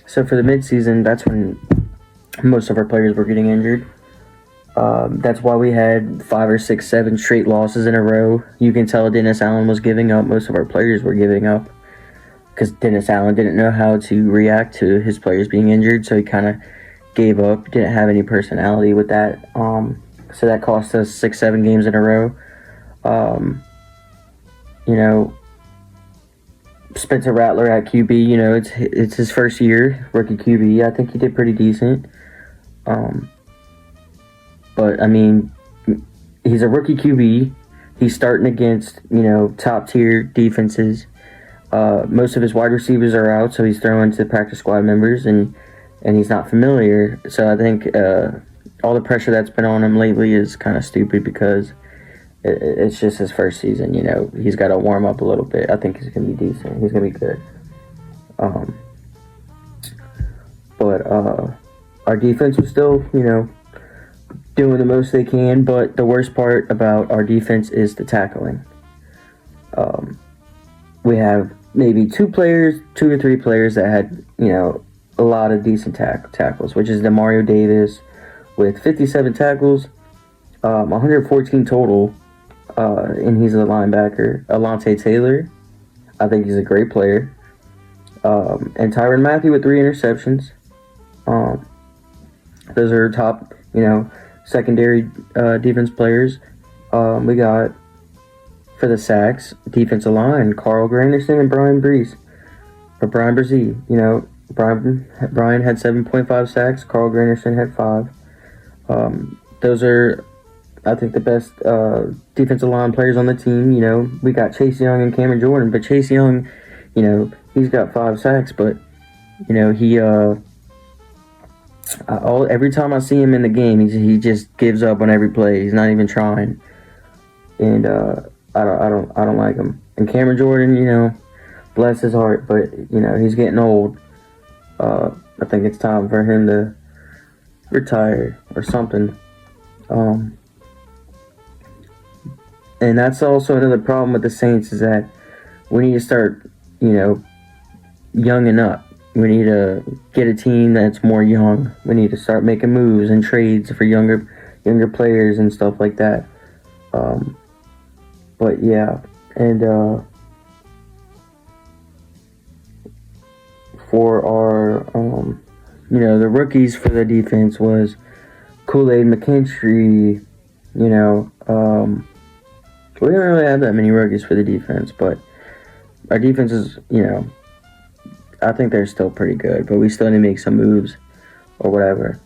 So for the midseason, that's when most of our players were getting injured. That's why we had 5 or 6, 7 straight losses in a row. You can tell Dennis Allen was giving up. Most of our players were giving up because Dennis Allen didn't know how to react to his players being injured, so he kind of gave up. Didn't have any personality with that. So that cost us 6, 7 games in a row. You know, Spencer Rattler at QB. You know, it's his first year, rookie QB. I think he did pretty decent. But I mean, he's a rookie QB. He's starting against top tier defenses. Most of his wide receivers are out, so he's throwing to practice squad members, and he's not familiar. So I think all the pressure that's been on him lately is kind of stupid because it's just his first season. He's got to warm up a little bit. I think he's gonna be decent. He's gonna be good. But our defense was still, doing the most they can. But the worst part about our defense is the tackling. We have maybe 2 or 3 players that had, a lot of decent tackles, which is Demario Davis with 57 tackles, 114 total, and he's a linebacker. Alontae Taylor, I think he's a great player, and Tyrann Mathieu with 3 interceptions. Those are top, secondary defense players. We got, for the sacks, defensive line, Carl Granderson and Brian Brzee. Brian had 7.5 sacks. Carl Granderson had 5. Those are, I think, the best defensive line players on the team. We got Chase Young and Cameron Jordan, but Chase Young, he's got 5 sacks, but he every time I see him in the game, he just gives up on every play. He's not even trying, and I don't like him. And Cameron Jordan, bless his heart, but he's getting old. I think it's time for him to retire or something. And that's also another problem with the Saints is that we need to start, young and up. We need to get a team that's more young. We need to start making moves and trades for younger players and stuff like that. But yeah, and for our the rookies for the defense was Kool-Aid McKinstry. We don't really have that many rookies for the defense, but our defense is, I think they're still pretty good, but we still need to make some moves or whatever.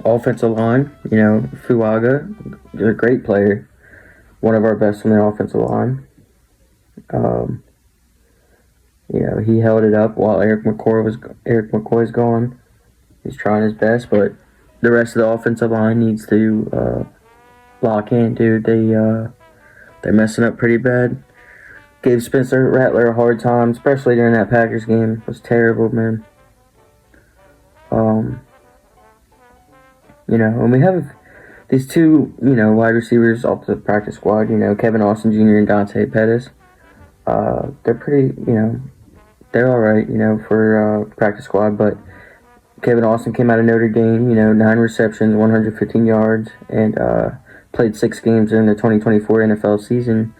Offensive line, Fuaga is a great player, one of our best on the offensive line. He held it up while Eric McCoy's gone. He's trying his best, but the rest of the offensive line needs to lock in, dude. They're messing up pretty bad. Gave Spencer Rattler a hard time, especially during that Packers game. It was terrible, man. And we have these 2, wide receivers off the practice squad, Kevin Austin Jr. and Dante Pettis. They're pretty, they're all right, for practice squad, but Kevin Austin came out of Notre Dame, 9 receptions, 115 yards, and played 6 games in the 2024 NFL season.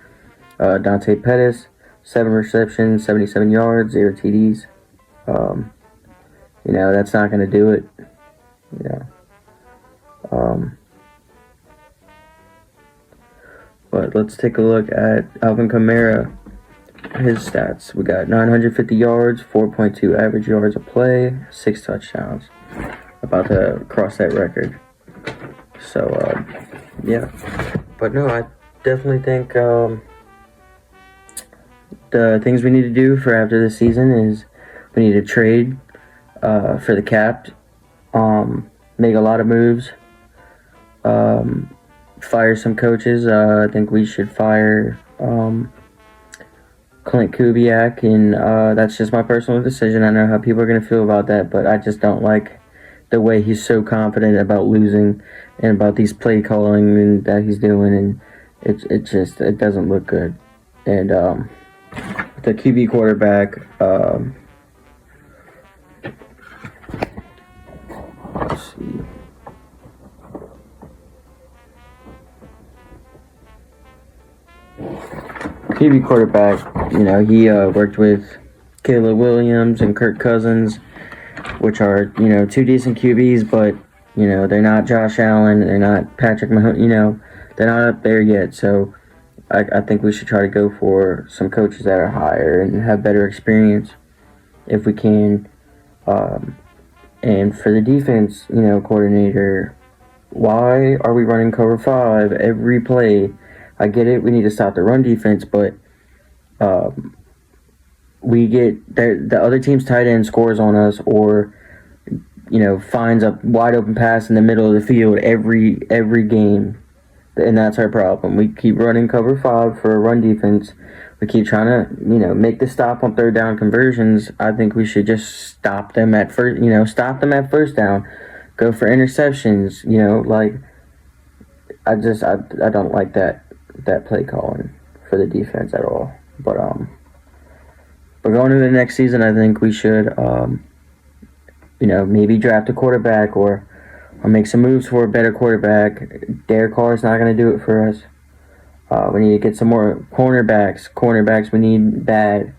Dante Pettis, 7 receptions, 77 yards, 0 TDs. That's not going to do it. But let's take a look at Alvin Kamara, his stats. We got 950 yards, 4.2 average yards a play, 6 touchdowns. About to cross that record. So, yeah. But no, I definitely think the things we need to do for after this season is we need to trade for the cap, make a lot of moves, fire some coaches. I think we should fire Clint Kubiak, and that's just my personal decision. I know how people are going to feel about that, but I just don't like the way he's so confident about losing and about these play calling and that he's doing, and it doesn't look good. And with the QB quarterback. Let's see. QB quarterback, he worked with Caleb Williams and Kirk Cousins, which are, two decent QBs, but, they're not Josh Allen, they're not Patrick Mahomes, they're not up there yet. So I think we should try to go for some coaches that are higher and have better experience if we can. And for the defense, coordinator, why are we running cover 5 every play? I get it, we need to stop the run defense, but we get the other team's tight end scores on us, or finds a wide open pass in the middle of the field every game, and that's our problem. We keep running cover 5 for a run defense. We keep trying to make the stop on third down conversions. I think we should just stop them at first down, go for interceptions. I don't like that play calling for the defense at all. But going into the next season, I think we should maybe draft a quarterback or make some moves for a better quarterback. Derek Carr is not going to do it for us. We need to get some more cornerbacks we need bad.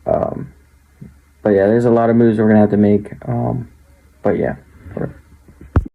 But yeah, there's a lot of moves we're going to have to make. But yeah.